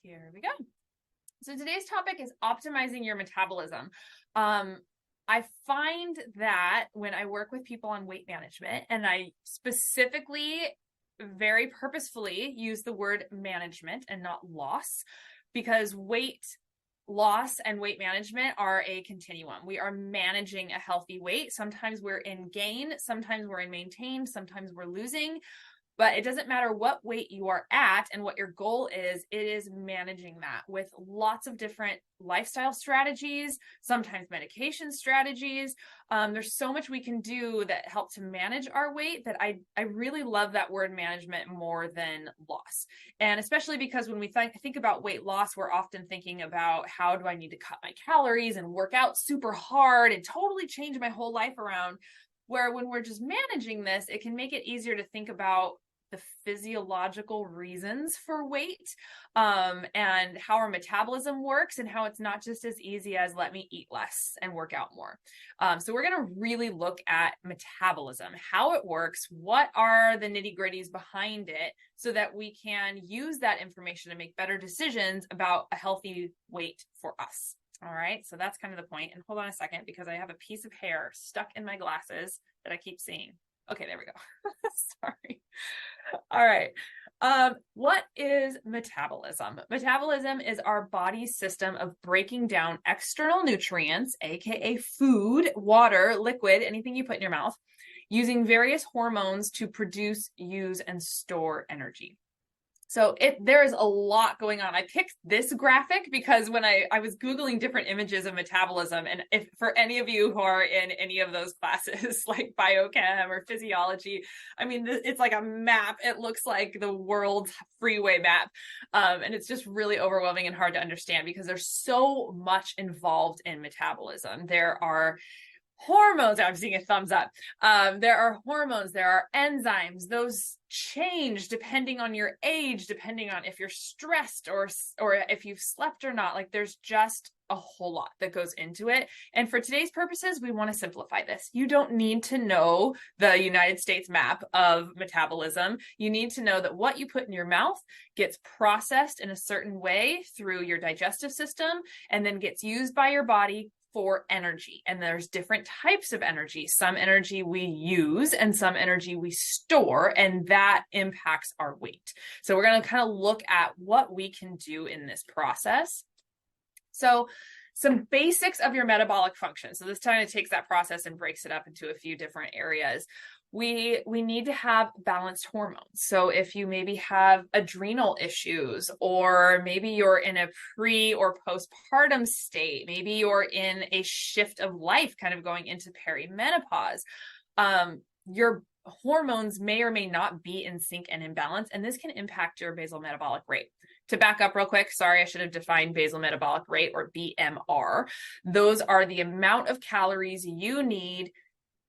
Here we go. So today's topic is optimizing your metabolism. I find that when I work with people on weight management, and I specifically, very purposefully use the word management and not loss, because weight loss and weight management are a continuum. We are managing a healthy weight. Sometimes we're in gain, sometimes we're in maintain, sometimes we're losing. But it doesn't matter what weight you are at and what your goal is, it is managing that with lots of different lifestyle strategies, sometimes medication strategies. There's so much we can do that help to manage our weight that I really love that word management more than loss. And especially because when we think about weight loss, we're often thinking about how do I need to cut my calories and work out super hard and totally change my whole life around. Where when we're just managing this, it can make it easier to think about the physiological reasons for weight, and how our metabolism works, and how it's not just as easy as let me eat less and work out more. So we're going to really look at metabolism, how it works, what are the nitty-gritties behind it, so that we can use that information to make better decisions about a healthy weight for us. All right, so that's kind of the point. And hold on a second, because I have a piece of hair stuck in my glasses that I keep seeing. Okay, there we go. Sorry. All right. What is metabolism? Metabolism is our body's system of breaking down external nutrients, aka food, water, liquid, anything you put in your mouth, using various hormones to produce, use, and store energy. So there's a lot going on. I picked this graphic because when I was Googling different images of metabolism, and if for any of you who are in any of those classes like biochem or physiology, I mean, it's like a map. It looks like the world's freeway map. And it's just really overwhelming and hard to understand because there's so much involved in metabolism. There are hormones. I'm seeing a thumbs up. There are hormones, there are enzymes. Those change depending on your age, depending on if you're stressed or if you've slept or not. Like there's just a whole lot that goes into it. And for today's purposes, we want to simplify this. You don't need to know the United States map of metabolism. You need to know that what you put in your mouth gets processed in a certain way through your digestive system and then gets used by your body for energy. And there's different types of energy. Some energy we use and some energy we store, and that impacts our weight. So we're going to kind of look at what we can do in this process. So some basics of your metabolic function. So this kind of takes that process and breaks it up into a few different areas. We need to have balanced hormones. So if you maybe have adrenal issues, or maybe you're in a pre or postpartum state, maybe you're in a shift of life kind of going into perimenopause, your hormones may or may not be in sync and in balance, and this can impact your basal metabolic rate. To back up real quick, sorry, I should have defined basal metabolic rate, or BMR. Those are the amount of calories you need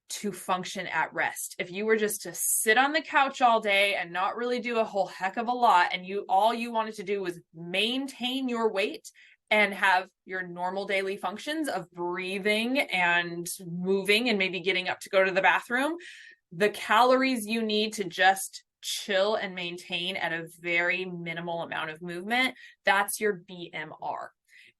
to function at rest. If you were just to sit on the couch all day and not really do a whole heck of a lot, and all you wanted to do was maintain your weight and have your normal daily functions of breathing and moving and maybe getting up to go to the bathroom, the calories you need to just chill and maintain at a very minimal amount of movement, that's your BMR.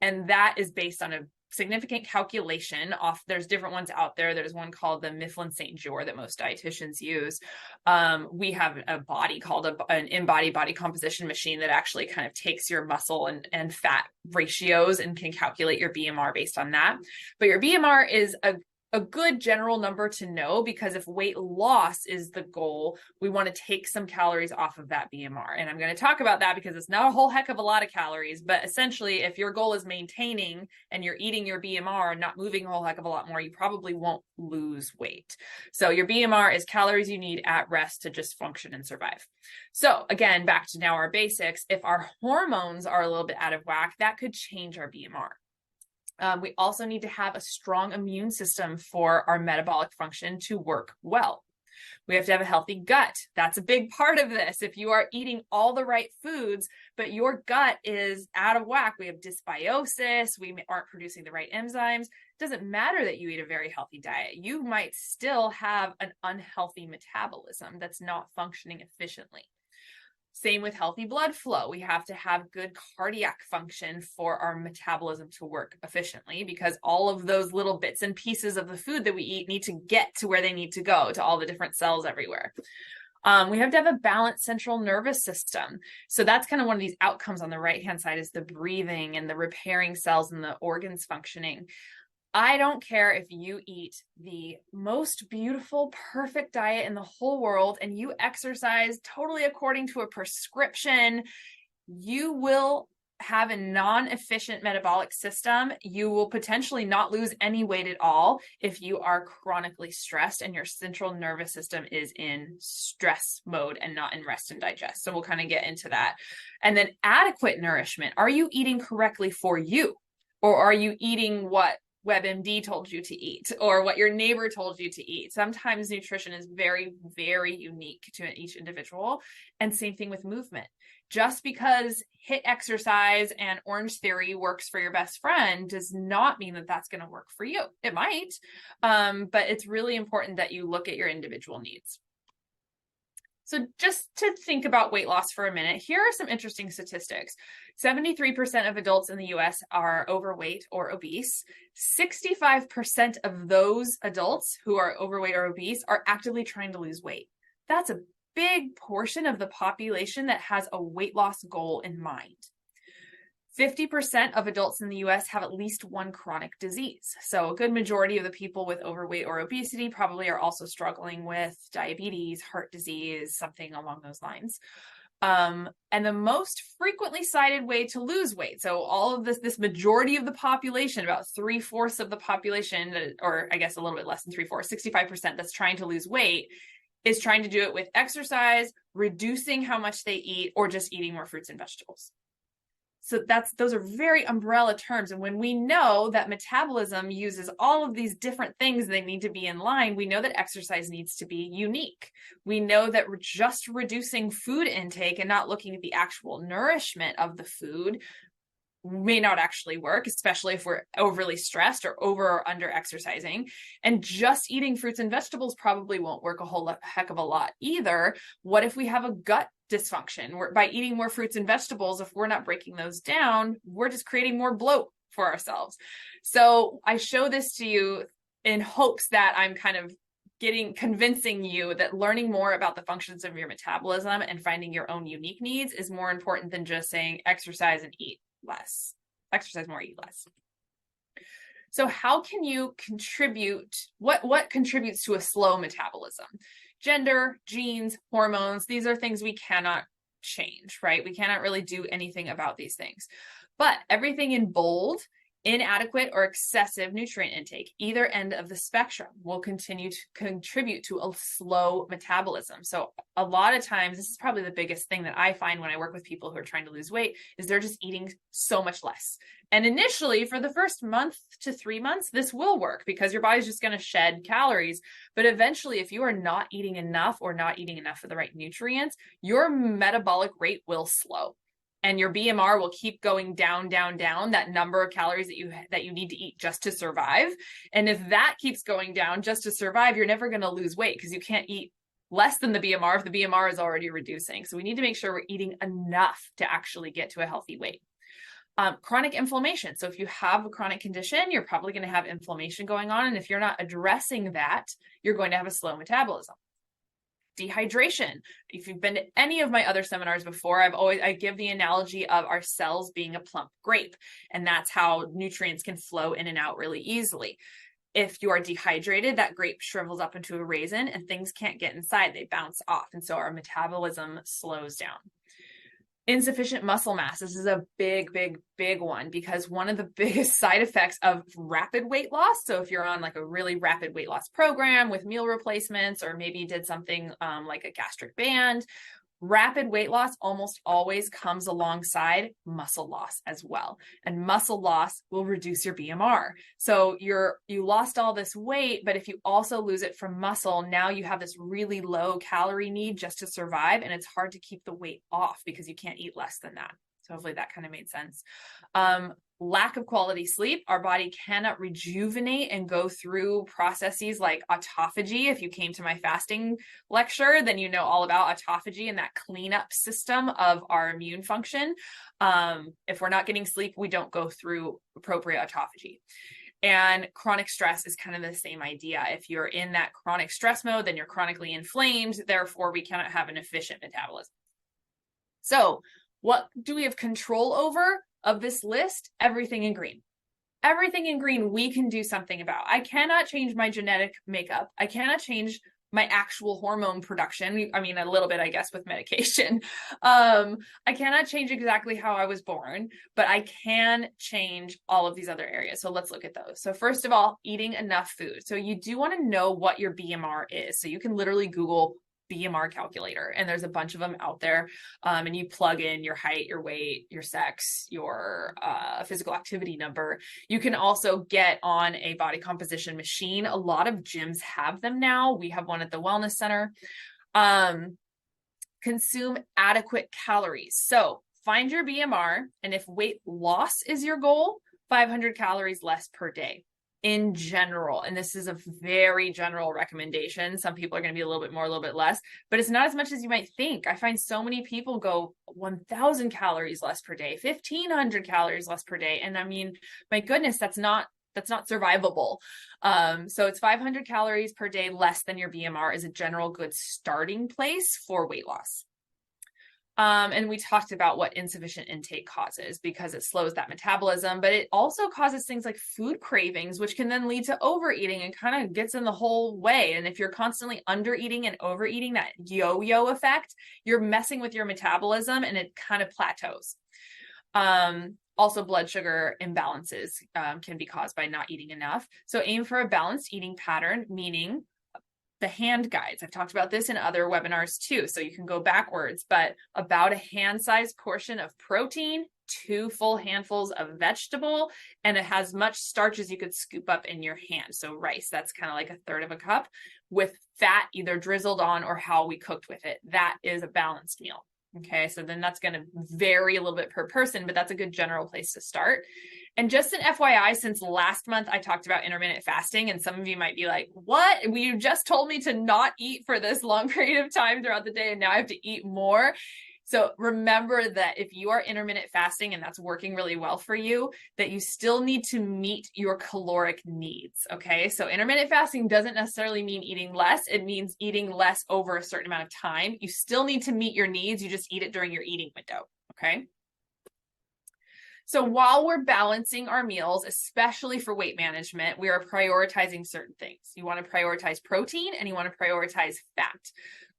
And that is based on a significant calculation there's different ones out there. There's one called the Mifflin-St. Jeor that most dietitians use. We have a body called an in-body body composition machine that actually kind of takes your muscle and fat ratios and can calculate your BMR based on that. But your BMR is a good general number to know, because if weight loss is the goal, we want to take some calories off of that BMR. And I'm going to talk about that because it's not a whole heck of a lot of calories, but essentially if your goal is maintaining and you're eating your BMR and not moving a whole heck of a lot more, you probably won't lose weight. So your BMR is calories you need at rest to just function and survive. So again, back to now our basics. If our hormones are a little bit out of whack, that could change our BMR. We also need to have a strong immune system for our metabolic function to work well. We have to have a healthy gut. That's a big part of this. If you are eating all the right foods, but your gut is out of whack, we have dysbiosis, we aren't producing the right enzymes, it doesn't matter that you eat a very healthy diet. You might still have an unhealthy metabolism that's not functioning efficiently. Same with healthy blood flow. We have to have good cardiac function for our metabolism to work efficiently, because all of those little bits and pieces of the food that we eat need to get to where they need to go, to all the different cells everywhere. We have to have a balanced central nervous system. So that's kind of one of these outcomes on the right-hand side, is the breathing and the repairing cells and the organs functioning. I don't care if you eat the most beautiful, perfect diet in the whole world and you exercise totally according to a prescription, you will have a non-efficient metabolic system. You will potentially not lose any weight at all if you are chronically stressed and your central nervous system is in stress mode and not in rest and digest. So we'll kind of get into that. And then adequate nourishment. Are you eating correctly for you? Or are you eating what WebMD told you to eat, or what your neighbor told you to eat? Sometimes nutrition is very, very unique to each individual. And same thing with movement. Just because HIIT exercise and Orange Theory works for your best friend does not mean that that's going to work for you. It might, but it's really important that you look at your individual needs. So just to think about weight loss for a minute, here are some interesting statistics. 73% of adults in the US are overweight or obese. 65% of those adults who are overweight or obese are actively trying to lose weight. That's a big portion of the population that has a weight loss goal in mind. 50% of adults in the US have at least one chronic disease. So a good majority of the people with overweight or obesity probably are also struggling with diabetes, heart disease, something along those lines. And the most frequently cited way to lose weight. So all of this majority of the population, about 3/4 of the population, or I guess a little bit less than 3/4, 65% that's trying to lose weight, is trying to do it with exercise, reducing how much they eat, or just eating more fruits and vegetables. So those are very umbrella terms. And when we know that metabolism uses all of these different things, they need to be in line, we know that exercise needs to be unique. We know that just reducing food intake and not looking at the actual nourishment of the food may not actually work, especially if we're overly stressed or over or under exercising. And just eating fruits and vegetables probably won't work a whole heck of a lot either. What if we have a gut dysfunction? By eating more fruits and vegetables, if we're not breaking those down, we're just creating more bloat for ourselves. So I show this to you in hopes that I'm kind of convincing you that learning more about the functions of your metabolism and finding your own unique needs is more important than just saying exercise and eat less. Exercise more, eat less. So how can you contribute? What contributes to a slow metabolism? Gender, genes, hormones, these are things we cannot change, right? We cannot really do anything about these things. But everything in bold, inadequate or excessive nutrient intake, either end of the spectrum, will continue to contribute to a slow metabolism. So a lot of times, this is probably the biggest thing that I find when I work with people who are trying to lose weight, is they're just eating so much less. And initially, for the first month to 3 months, this will work because your body's just going to shed calories. But eventually, if you are not eating enough or not eating enough of the right nutrients, your metabolic rate will slow. And your BMR will keep going down, down, down, that number of calories that you need to eat just to survive. And if that keeps going down just to survive, you're never going to lose weight because you can't eat less than the BMR if the BMR is already reducing. So we need to make sure we're eating enough to actually get to a healthy weight. Chronic inflammation. So if you have a chronic condition, you're probably going to have inflammation going on. And if you're not addressing that, you're going to have a slow metabolism. Dehydration. If you've been to any of my other seminars before, I give the analogy of our cells being a plump grape, and that's how nutrients can flow in and out really easily. If you are dehydrated, that grape shrivels up into a raisin and things can't get inside, they bounce off. And so our metabolism slows down. Insufficient muscle mass. This is a big, big, big one because one of the biggest side effects of rapid weight loss. So if you're on like a really rapid weight loss program with meal replacements, or maybe you did something like a gastric band, rapid weight loss almost always comes alongside muscle loss as well. And muscle loss will reduce your BMR. So you lost all this weight, but if you also lose it from muscle, now you have this really low calorie need just to survive. And it's hard to keep the weight off because you can't eat less than that. So hopefully that kind of made sense. Lack of quality sleep. Our body cannot rejuvenate and go through processes like autophagy. If you came to my fasting lecture, then you know all about autophagy and that cleanup system of our immune function. If we're not getting sleep, we don't go through appropriate autophagy. And chronic stress is kind of the same idea. If you're in that chronic stress mode, then you're chronically inflamed. Therefore, we cannot have an efficient metabolism. So what do we have control over of this list? Everything in green. Everything in green we can do something about. I cannot change my genetic makeup. I cannot change my actual hormone production. I mean, a little bit, I guess, with medication. I cannot change exactly how I was born, but I can change all of these other areas. So let's look at those. So first of all, eating enough food. So you do want to know what your BMR is. So you can literally Google BMR calculator, and there's a bunch of them out there. And you plug in your height, your weight, your sex, your physical activity number. You can also get on a body composition machine. A lot of gyms have them now. We have one at the wellness center. Consume adequate calories. So find your BMR, and if weight loss is your goal, 500 calories less per day. In general, and this is a very general recommendation. Some people are going to be a little bit more, a little bit less, but it's not as much as you might think. I find so many people go 1,000 calories less per day, 1,500 calories less per day. And I mean, my goodness, that's not survivable. So it's 500 calories per day less than your BMR is a general good starting place for weight loss. And we talked about what insufficient intake causes, because it slows that metabolism, but it also causes things like food cravings, which can then lead to overeating and kind of gets in the whole way. And if you're constantly undereating and overeating, that yo-yo effect, you're messing with your metabolism and it kind of plateaus. Also, blood sugar imbalances can be caused by not eating enough. So aim for a balanced eating pattern, meaning the hand guides. I've talked about this in other webinars too, so you can go backwards, but about a hand-sized portion of protein, 2 full handfuls of vegetable, and it has much starch as you could scoop up in your hand. So rice, that's kind of like 1/3 of a cup, with fat either drizzled on or how we cooked with it. That is a balanced meal. Okay, so then that's going to vary a little bit per person, but that's a good general place to start. And just an FYI, since last month I talked about intermittent fasting, and some of you might be like, what? You just told me to not eat for this long period of time throughout the day, and now I have to eat more. So remember that if you are intermittent fasting and that's working really well for you, that you still need to meet your caloric needs, okay? So intermittent fasting doesn't necessarily mean eating less. It means eating less over a certain amount of time. You still need to meet your needs. You just eat it during your eating window, okay? So while we're balancing our meals, especially for weight management, we are prioritizing certain things. You want to prioritize protein and you want to prioritize fat.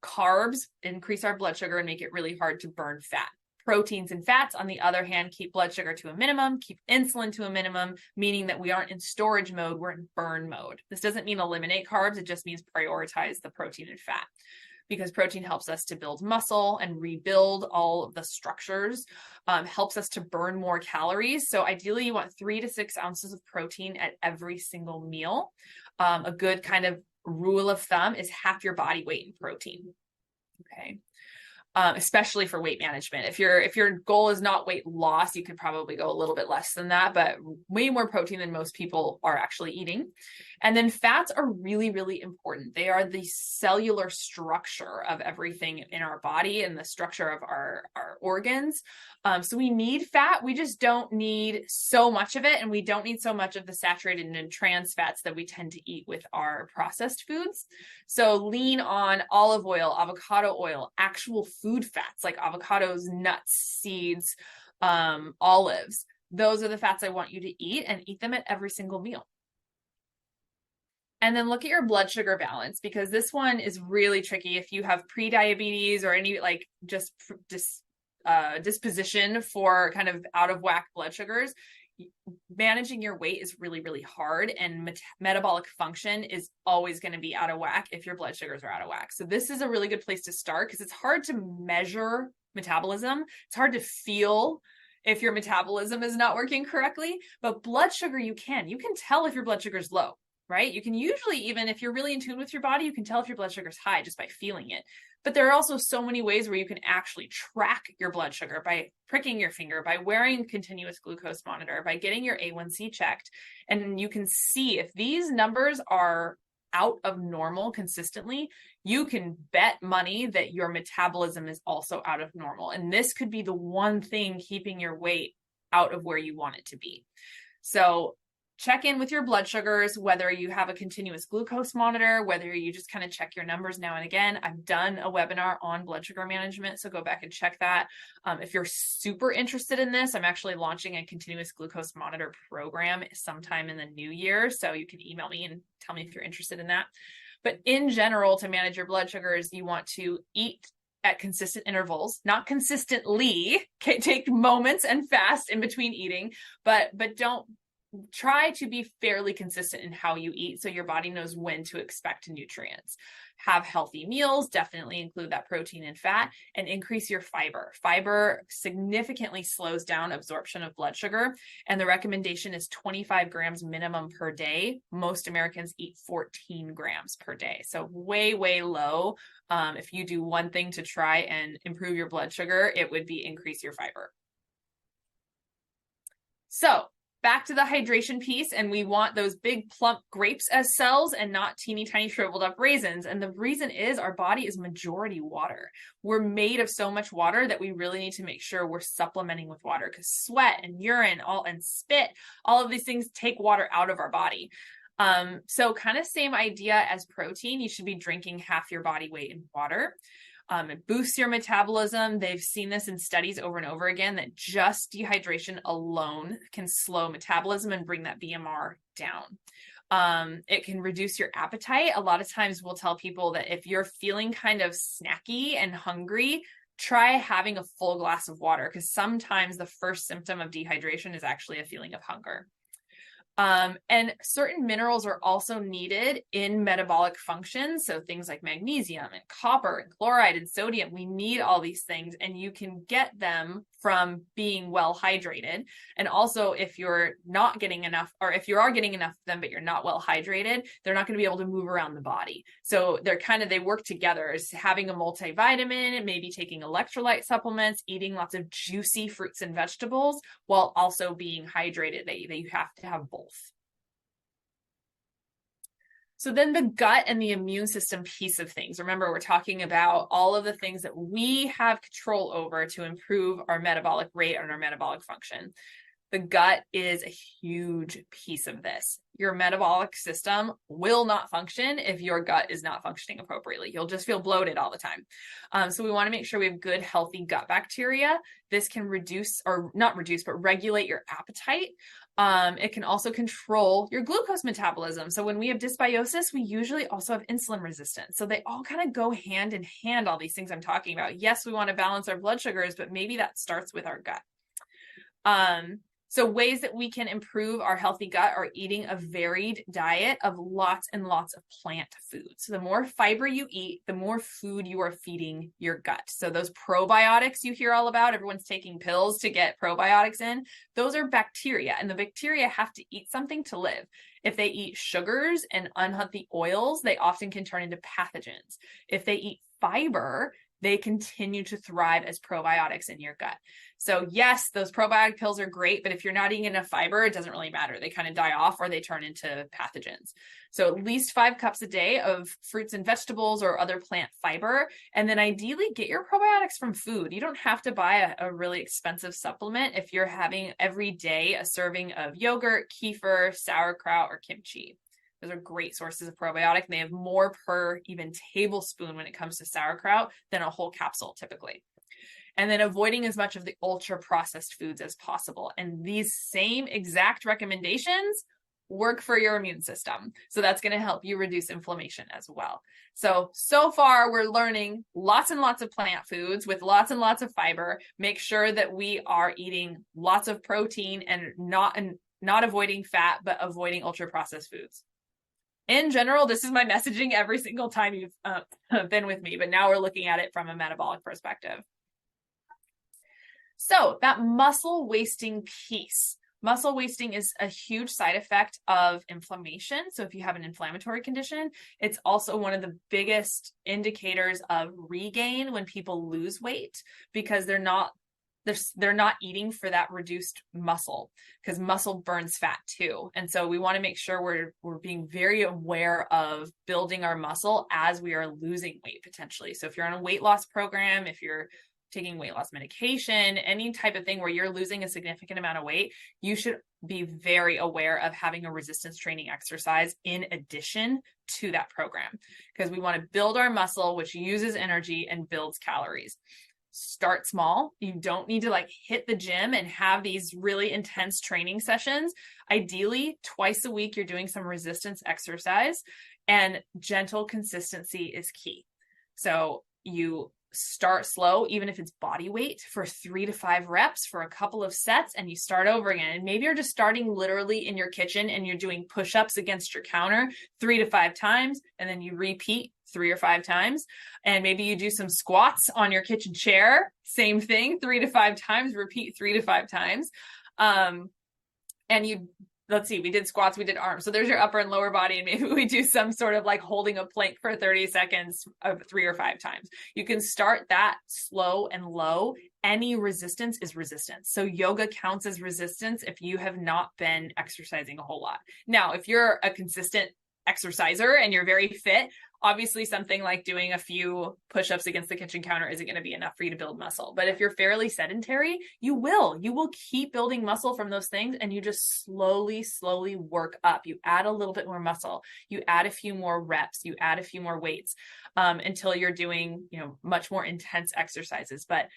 Carbs increase our blood sugar and make it really hard to burn fat. Proteins and fats, on the other hand, keep blood sugar to a minimum, keep insulin to a minimum, meaning that we aren't in storage mode, we're in burn mode. This doesn't mean eliminate carbs, it just means prioritize the protein and fat, because protein helps us to build muscle and rebuild all of the structures, helps us to burn more calories. So ideally you want 3 to 6 ounces of protein at every single meal. A good kind of rule of thumb is half your body weight in protein. Okay. Especially for weight management. If your goal is not weight loss, you could probably go a little bit less than that, but way more protein than most people are actually eating. And then fats are really, really important. They are the cellular structure of everything in our body and the structure of our organs. So we need fat. We just don't need so much of it. And we don't need so much of the saturated and trans fats that we tend to eat with our processed foods. So lean on olive oil, avocado oil, actual food fats like avocados, nuts, seeds, olives. Those are the fats I want you to eat, and eat them at every single meal. And then look at your blood sugar balance, because this one is really tricky. If you have pre-diabetes or any like just disposition for kind of out of whack blood sugars, managing your weight is really, really hard, and metabolic function is always going to be out of whack if your blood sugars are out of whack. So this is a really good place to start, because it's hard to measure metabolism. It's hard to feel if your metabolism is not working correctly, but blood sugar, you can tell if your blood sugar is low. right? You can usually, even if you're really in tune with your body, you can tell if your blood sugar is high just by feeling it. But there are also so many ways where you can actually track your blood sugar by pricking your finger, by wearing a continuous glucose monitor, by getting your A1C checked. And you can see if these numbers are out of normal consistently, you can bet money that your metabolism is also out of normal. And this could be the one thing keeping your weight out of where you want it to be. So check in with your blood sugars, whether you have a continuous glucose monitor, whether you just kind of check your numbers now and again. I've done a webinar on blood sugar management, so go back and check that. If you're super interested in this, I'm actually launching a continuous glucose monitor program sometime in the new year, so you can email me and tell me if you're interested in that. But in general, to manage your blood sugars, you want to eat at consistent intervals, not consistently. Take moments and fast in between eating, but don't try to be fairly consistent in how you eat so your body knows when to expect nutrients. Have healthy meals, definitely include that protein and fat, and increase your fiber. Fiber significantly slows down absorption of blood sugar, and the recommendation is 25 grams minimum per day. Most Americans eat 14 grams per day, so way, way low. If you do one thing to try and improve your blood sugar, it would be increase your fiber. So back to the hydration piece, and we want those big plump grapes as cells and not teeny tiny shriveled up raisins. And the reason is our body is majority water. We're made of so much water that we really need to make sure we're supplementing with water, because sweat and urine and spit, all of these things take water out of our body. So kind of same idea as protein. You should be drinking half your body weight in water. It boosts your metabolism. They've seen this in studies over and over again that just dehydration alone can slow metabolism and bring that BMR down. It can reduce your appetite. A lot of times we'll tell people that if you're feeling kind of snacky and hungry, try having a full glass of water, because sometimes the first symptom of dehydration is actually a feeling of hunger. And certain minerals are also needed in metabolic functions. So things like magnesium and copper and chloride and sodium, we need all these things, and you can get them from being well hydrated. And also, if you're not getting enough, or if you are getting enough of them, but you're not well hydrated, they're not going to be able to move around the body. So they work together as having a multivitamin, maybe taking electrolyte supplements, eating lots of juicy fruits and vegetables, while also being hydrated. That you have to have both. So then the gut and the immune system piece of things. Remember, we're talking about all of the things that we have control over to improve our metabolic rate and our metabolic function. The gut is a huge piece of this. Your metabolic system will not function if your gut is not functioning appropriately. You'll just feel bloated all the time. So we want to make sure we have good, healthy gut bacteria. This can regulate your appetite. It can also control your glucose metabolism. So when we have dysbiosis, we usually also have insulin resistance. So they all kind of go hand in hand, all these things I'm talking about. Yes, we want to balance our blood sugars, but maybe that starts with our gut. So ways that we can improve our healthy gut are eating a varied diet of lots and lots of plant foods. So the more fiber you eat, the more food you are feeding your gut. So those probiotics you hear all about, everyone's taking pills to get probiotics in, those are bacteria, and the bacteria have to eat something to live. If they eat sugars and unhealthy oils, they often can turn into pathogens. If they eat fiber, they continue to thrive as probiotics in your gut. So yes, those probiotic pills are great, but if you're not eating enough fiber, it doesn't really matter. They kind of die off or they turn into pathogens. So at least 5 cups a day of fruits and vegetables or other plant fiber. And then ideally get your probiotics from food. You don't have to buy a really expensive supplement if you're having every day a serving of yogurt, kefir, sauerkraut, or kimchi. Those are great sources of probiotic. They have more per even tablespoon when it comes to sauerkraut than a whole capsule typically. And then avoiding as much of the ultra processed foods as possible. And these same exact recommendations work for your immune system. So that's going to help you reduce inflammation as well. So far we're learning lots and lots of plant foods with lots and lots of fiber. Make sure that we are eating lots of protein and not avoiding fat, but avoiding ultra processed foods. In general, this is my messaging every single time you've been with me, but now we're looking at it from a metabolic perspective. So that muscle wasting piece, muscle wasting is a huge side effect of inflammation. So if you have an inflammatory condition, it's also one of the biggest indicators of regain when people lose weight, because they're not eating for that reduced muscle, because muscle burns fat too. And so we want to make sure we're being very aware of building our muscle as we are losing weight potentially. So if you're on a weight loss program, if you're taking weight loss medication, any type of thing where you're losing a significant amount of weight, you should be very aware of having a resistance training exercise in addition to that program, because we want to build our muscle, which uses energy and builds calories. Start small. You don't need to like hit the gym and have these really intense training sessions. Ideally, twice a week, you're doing some resistance exercise, and gentle consistency is key. So you start slow, even if it's body weight, for 3 to 5 reps for a couple of sets, and you start over again. And maybe you're just starting literally in your kitchen and you're doing push-ups against your counter 3 to 5 times, and then you repeat 3 or 5 times. And maybe you do some squats on your kitchen chair, same thing, 3 to 5 times, repeat 3 to 5 times. And you, let's see, we did squats, we did arms. So there's your upper and lower body. And maybe we do some sort of like holding a plank for 30 seconds of 3 or 5 times. You can start that slow and low. Any resistance is resistance. So yoga counts as resistance if you have not been exercising a whole lot. Now, if you're a consistent exerciser and you're very fit, obviously something like doing a few push-ups against the kitchen counter isn't going to be enough for you to build muscle. But if you're fairly sedentary, you will keep building muscle from those things, and you just slowly work up. You add a little bit more muscle, you add a few more reps, you add a few more weights, until you're doing, much more intense exercises. But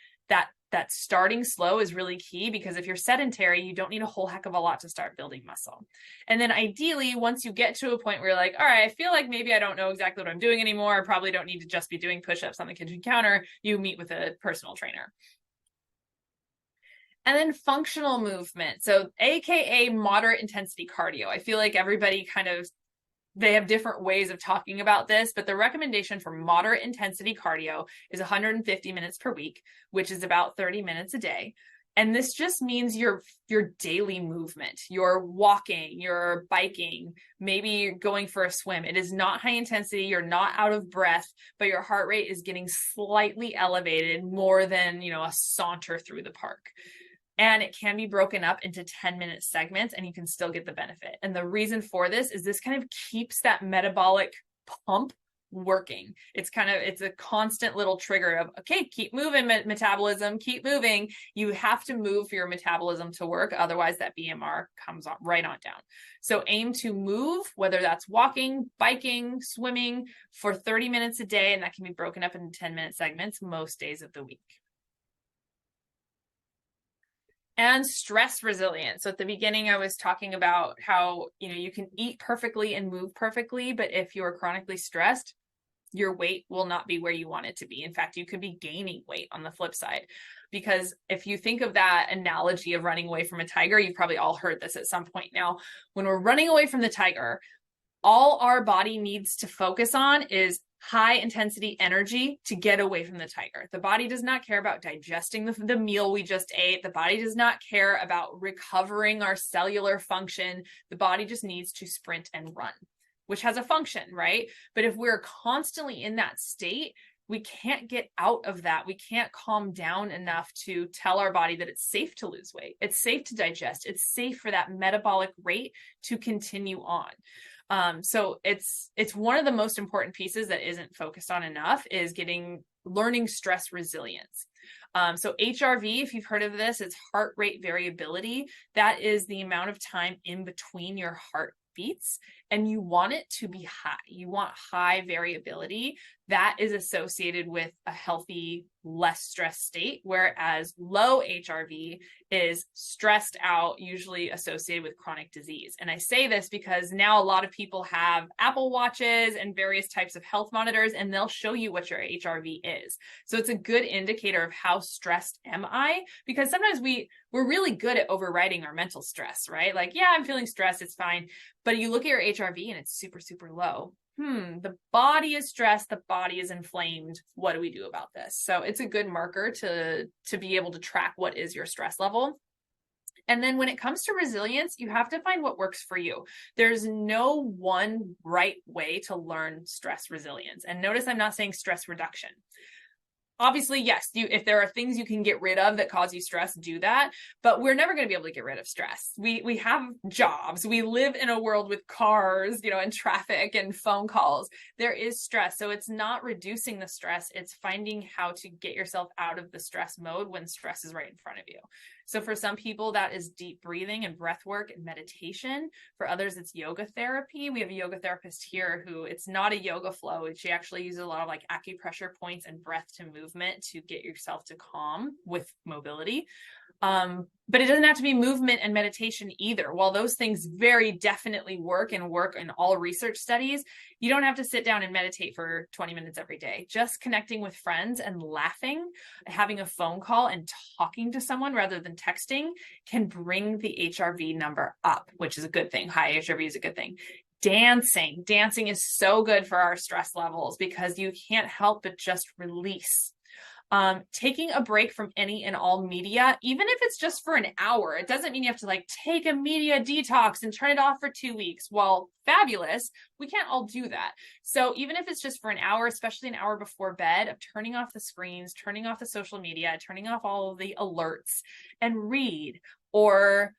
that starting slow is really key, because if you're sedentary, you don't need a whole heck of a lot to start building muscle. And then ideally, once you get to a point where you're like, all right, I feel like maybe I don't know exactly what I'm doing anymore, I probably don't need to just be doing push-ups on the kitchen counter, you meet with a personal trainer. And then functional movement. So AKA moderate intensity cardio. I feel like everybody they have different ways of talking about this, but the recommendation for moderate intensity cardio is 150 minutes per week, which is about 30 minutes a day. And this just means your daily movement, you're walking, you're biking, maybe you're going for a swim. It is not high intensity. You're not out of breath, but your heart rate is getting slightly elevated, more than, a saunter through the park. And it can be broken up into 10-minute segments, and you can still get the benefit. And the reason for this is this kind of keeps that metabolic pump working. It's a constant little trigger of, okay, keep moving, metabolism, keep moving. You have to move for your metabolism to work. Otherwise that BMR comes on right on down. So aim to move, whether that's walking, biking, swimming, for 30 minutes a day. And that can be broken up into 10-minute segments most days of the week. And stress resilience. So at the beginning, I was talking about how, you can eat perfectly and move perfectly, but if you are chronically stressed, your weight will not be where you want it to be. In fact, you could be gaining weight on the flip side, because if you think of that analogy of running away from a tiger, you've probably all heard this at some point now. When we're running away from the tiger, all our body needs to focus on is high intensity energy to get away from the tiger. The body does not care about digesting the meal we just ate. The body does not care about recovering our cellular function. The body just needs to sprint and run, which has a function, right? But if we're constantly in that state, we can't get out of that. We can't calm down enough to tell our body that it's safe to lose weight. It's safe to digest. It's safe for that metabolic rate to continue on. So it's one of the most important pieces that isn't focused on enough, is learning stress resilience. So HRV, if you've heard of this, it's heart rate variability. That is the amount of time in between your heartbeats, and you want it to be high. You want high variability. That is associated with a healthy, less stressed state, whereas low HRV is stressed out, usually associated with chronic disease. And I say this because now a lot of people have Apple Watches and various types of health monitors, and they'll show you what your HRV is. So it's a good indicator of how stressed am I, because sometimes we're really good at overriding our mental stress, right? Like, yeah, I'm feeling stressed, it's fine. But you look at your HRV and it's super, super low. The body is stressed, the body is inflamed. What do we do about this? So it's a good marker to be able to track what is your stress level. And then when it comes to resilience, you have to find what works for you. There's no one right way to learn stress resilience. And notice I'm not saying stress reduction. Obviously, yes, if there are things you can get rid of that cause you stress, do that. But we're never going to be able to get rid of stress. We have jobs. We live in a world with cars, and traffic and phone calls. There is stress. So it's not reducing the stress. It's finding how to get yourself out of the stress mode when stress is right in front of you. So for some people, that is deep breathing and breath work and meditation. For others, it's yoga therapy. We have a yoga therapist here who, it's not a yoga flow. She actually uses a lot of like acupressure points and breath to movement to get yourself to calm with mobility. But it doesn't have to be movement and meditation either. While those things very definitely work in all research studies, you don't have to sit down and meditate for 20 minutes every day. Just connecting with friends and laughing, having a phone call and talking to someone rather than texting can bring the HRV number up, which is a good thing. High HRV is a good thing. Dancing is so good for our stress levels because you can't help but just release. Taking a break from any and all media, even if it's just for an hour, it doesn't mean you have to like take a media detox and turn it off for 2 weeks. Well, fabulous. We can't all do that. So even if it's just for an hour, especially an hour before bed, of turning off the screens, turning off the social media, turning off all of the alerts and read or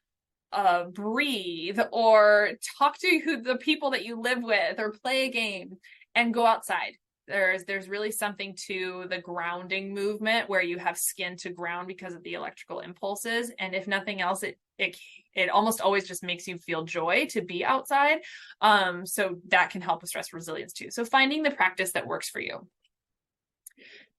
breathe or talk to the people that you live with or play a game and go outside. There's really something to the grounding movement where you have skin to ground because of the electrical impulses. And if nothing else, it almost always just makes you feel joy to be outside. So that can help with stress resilience too. So finding the practice that works for you.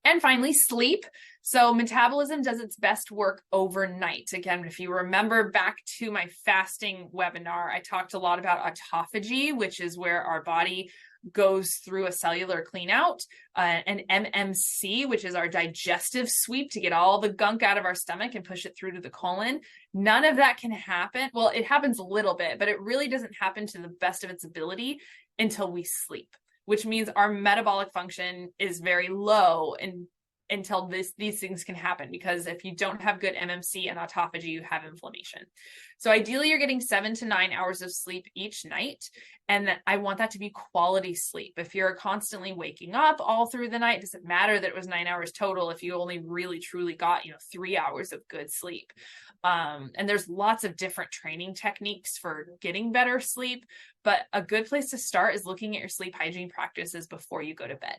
And finally, sleep. So metabolism does its best work overnight. Again, if you remember back to my fasting webinar, I talked a lot about autophagy, which is where our body goes through a cellular clean out, and MMC, which is our digestive sweep to get all the gunk out of our stomach and push it through to the colon. None of that can happen. Well, it happens a little bit, but it really doesn't happen to the best of its ability until we sleep, which means our metabolic function is very low until these things can happen, because if you don't have good MMC and autophagy, you have inflammation. So ideally, you're getting 7 to 9 hours of sleep each night. And I want that to be quality sleep. If you're constantly waking up all through the night, it doesn't matter that it was 9 hours total if you only really truly got 3 hours of good sleep. And there's lots of different training techniques for getting better sleep, but a good place to start is looking at your sleep hygiene practices before you go to bed.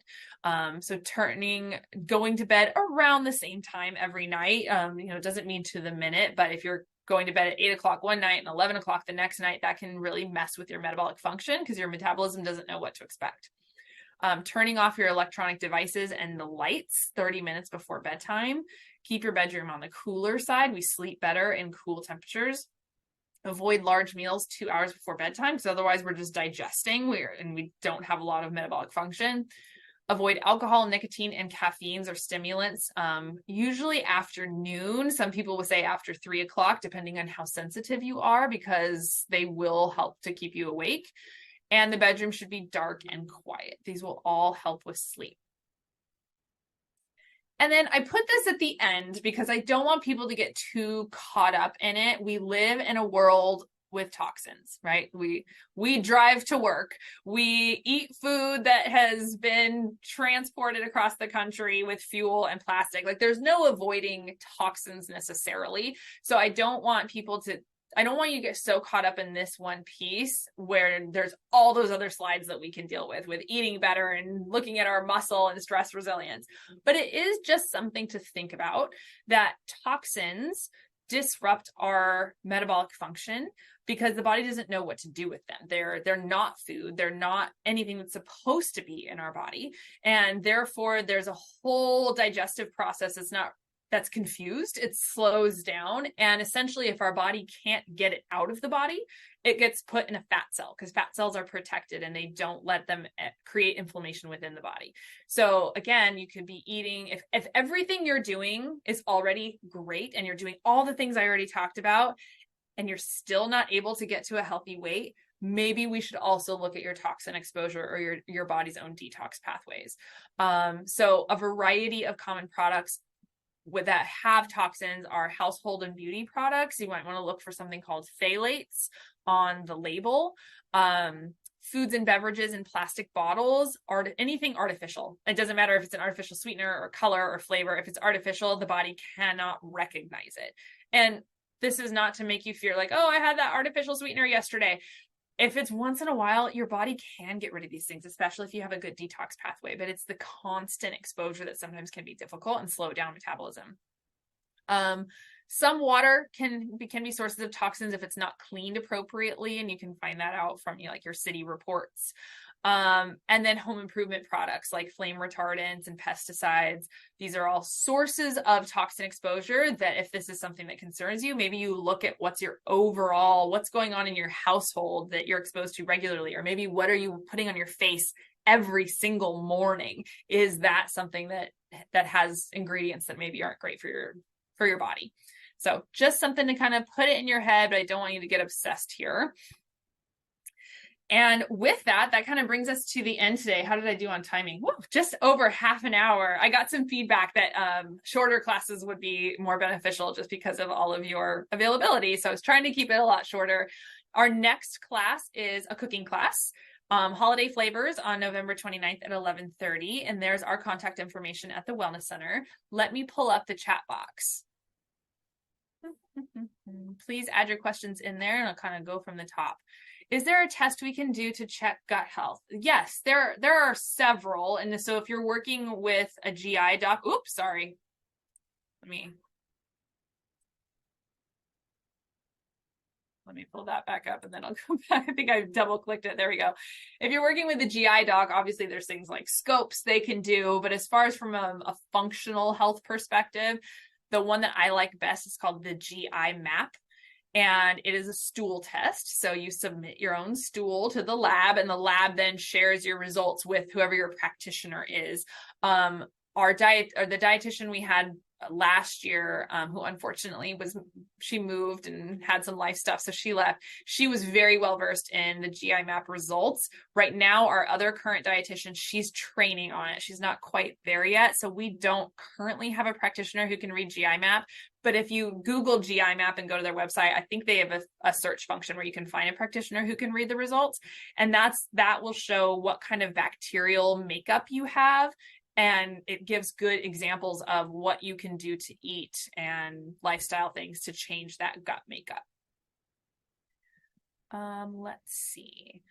So going to bed around the same time every night, it doesn't mean to the minute, but if you're going to bed at 8 o'clock one night and 11 o'clock the next night, that can really mess with your metabolic function because your metabolism doesn't know what to expect. Turning off your electronic devices and the lights 30 minutes before bedtime. Keep your bedroom on the cooler side. We sleep better in cool temperatures. Avoid large meals 2 hours before bedtime, because otherwise we're just digesting and we don't have a lot of metabolic function. Avoid alcohol, nicotine, and caffeines or stimulants, usually afternoon. Some people will say after 3 o'clock, depending on how sensitive you are, because they will help to keep you awake. And the bedroom should be dark and quiet. These will all help with sleep. And then I put this at the end because I don't want people to get too caught up in it. We live in a world with toxins, right? We drive to work. We eat food that has been transported across the country with fuel and plastic. Like, there's no avoiding toxins necessarily. So I don't want you to get so caught up in this one piece where there's all those other slides that we can deal with eating better and looking at our muscle and stress resilience. But it is just something to think about, that toxins disrupt our metabolic function because the body doesn't know what to do with them. They're not food. They're not anything that's supposed to be in our body. And therefore, there's a whole digestive process that's confused. It slows down. And essentially, if our body can't get it out of the body, it gets put in a fat cell, because fat cells are protected and they don't let them create inflammation within the body. So again, you could be eating, if everything you're doing is already great and you're doing all the things I already talked about, and you're still not able to get to a healthy weight, maybe we should also look at your toxin exposure or your body's own detox pathways. So a variety of common products that have toxins are household and beauty products. You might want to look for something called phthalates on the label. Foods and beverages in plastic bottles, anything artificial. It doesn't matter if it's an artificial sweetener or color or flavor. If it's artificial, the body cannot recognize it. And this is not to make you feel like, oh, I had that artificial sweetener yesterday. If it's once in a while, your body can get rid of these things, especially if you have a good detox pathway, but it's the constant exposure that sometimes can be difficult and slow down metabolism. Some water can be sources of toxins if it's not cleaned appropriately, and you can find that out from like your city reports. And then home improvement products like flame retardants and pesticides. These are all sources of toxin exposure that if this is something that concerns you, maybe you look at what's going on in your household that you're exposed to regularly, or maybe what are you putting on your face every single morning? Is that something that has ingredients that maybe aren't great for your body? So just something to kind of put it in your head, but I don't want you to get obsessed here. And with that kind of brings us to the end today. How did I do on timing? Woo, just over half an hour. I got some feedback that shorter classes would be more beneficial just because of all of your availability. So I was trying to keep it a lot shorter. Our next class is a cooking class. Holiday flavors on November 29th at 11:30. And there's our contact information at the Wellness Center. Let me pull up the chat box. Please add your questions in there and I'll kind of go from the top. Is there a test we can do to check gut health? Yes, there are several. And so if you're working with a GI doc, oops, sorry. Let me pull that back up and then I'll go back. I think I double clicked it. There we go. If you're working with a GI doc, obviously there's things like scopes they can do, but as far as from a functional health perspective, the one that I like best is called the GI map. And it is a stool test. So you submit your own stool to the lab and the lab then shares your results with whoever your practitioner is. The dietitian we had last year, who unfortunately she moved and had some life stuff, so she left. She was very well versed in the GI map results. Right now, our other current dietitian, she's training on it. She's not quite there yet, so we don't currently have a practitioner who can read GI map. But if you Google GI map and go to their website, I think they have a search function where you can find a practitioner who can read the results, and that will show what kind of bacterial makeup you have. And it gives good examples of what you can do to eat and lifestyle things to change that gut makeup. Let's see.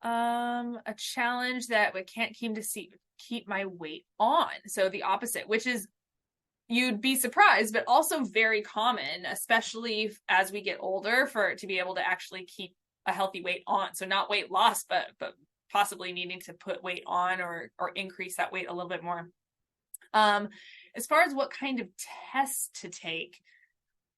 A challenge that we can't keep my weight on. So the opposite, which is you'd be surprised, but also very common, especially as we get older, for it to be able to actually keep a healthy weight on. So not weight loss, but possibly needing to put weight on or increase that weight a little bit more. As far as what kind of tests to take,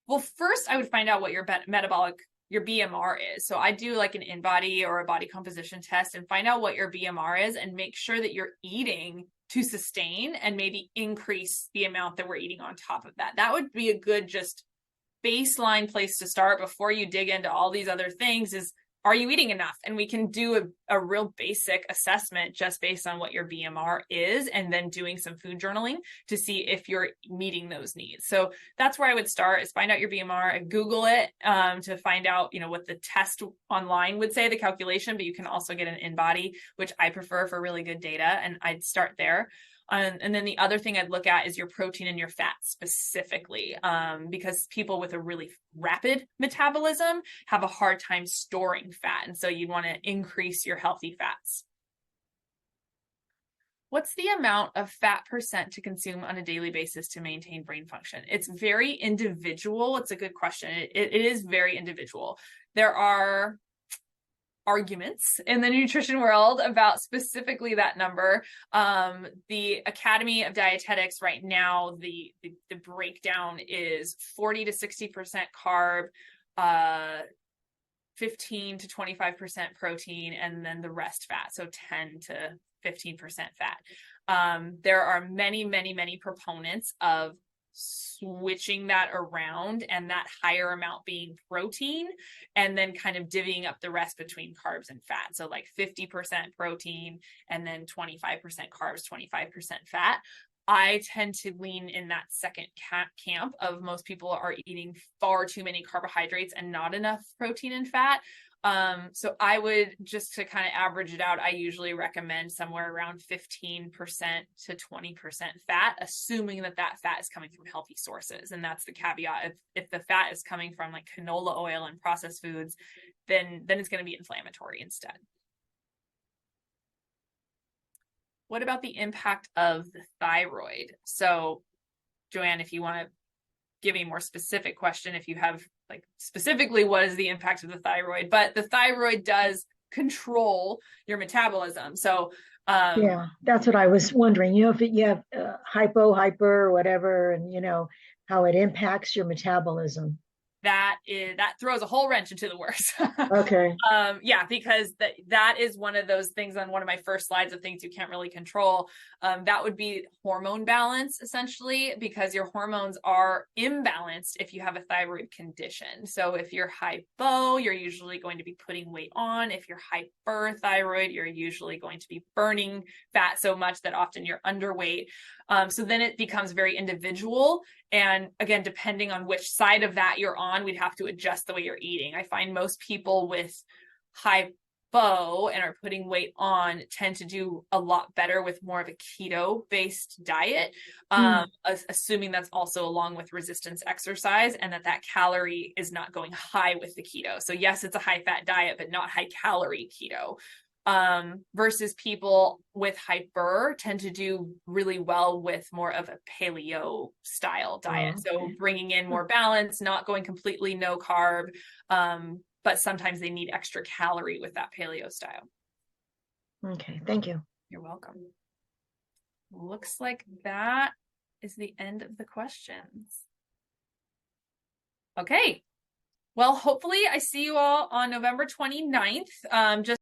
well, first I would find out what your BMR is. So I do like an in-body or a body composition test and find out what your BMR is and make sure that you're eating to sustain and maybe increase the amount that we're eating on top of that. That would be a good just baseline place to start before you dig into all these other things is, are you eating enough? And we can do a real basic assessment just based on what your BMR is, and then doing some food journaling to see if you're meeting those needs. So that's where I would start, is find out your BMR and Google it to find out, what the test online would say, the calculation, but you can also get an in-body, which I prefer for really good data. And I'd start there. And then the other thing I'd look at is your protein and your fat specifically, because people with a really rapid metabolism have a hard time storing fat. And so you'd want to increase your healthy fats. What's the amount of fat percent to consume on a daily basis to maintain brain function? It's very individual. It's a good question. It is very individual. There are arguments in the nutrition world about specifically that number. The Academy of Dietetics right now, the breakdown is 40 to 60% carb, 15 to 25% protein, and then the rest fat. So 10 to 15% fat. There are many, many, many proponents of switching that around and that higher amount being protein, and then kind of divvying up the rest between carbs and fat. So like 50% protein and then 25% carbs, 25% fat. I tend to lean in that second camp of most people are eating far too many carbohydrates and not enough protein and fat. So I would, just to kind of average it out, I usually recommend somewhere around 15% to 20% fat, assuming that that fat is coming from healthy sources. And that's the caveat. If the fat is coming from like canola oil and processed foods, then it's going to be inflammatory instead. What about the impact of the thyroid? So, Joanne, if you want to give me a more specific question, if you have like specifically what is the impact of the thyroid, but the thyroid does control your metabolism. So, Yeah, that's what I was wondering. If you have hyper, or whatever, and how it impacts your metabolism. that throws a whole wrench into the works. Okay. Yeah, because that is one of those things on one of my first slides of things you can't really control. That would be hormone balance, essentially, because your hormones are imbalanced if you have a thyroid condition. So if you're hypo, you're usually going to be putting weight on. If you're hyperthyroid, you're usually going to be burning fat so much that often you're underweight. So then it becomes very individual. And again, depending on which side of that you're on, we'd have to adjust the way you're eating. I find most people with hypo and are putting weight on tend to do a lot better with more of a keto-based diet, assuming that's also along with resistance exercise and that calorie is not going high with the keto. So yes, it's a high-fat diet, but not high-calorie keto. Versus people with hyper tend to do really well with more of a paleo style diet. Okay. So bringing in more balance, not going completely no carb, but sometimes they need extra calorie with that paleo style. Okay, thank you. You're welcome. Looks like that is the end of the questions. Okay. Well, hopefully I see you all on November 29th. Just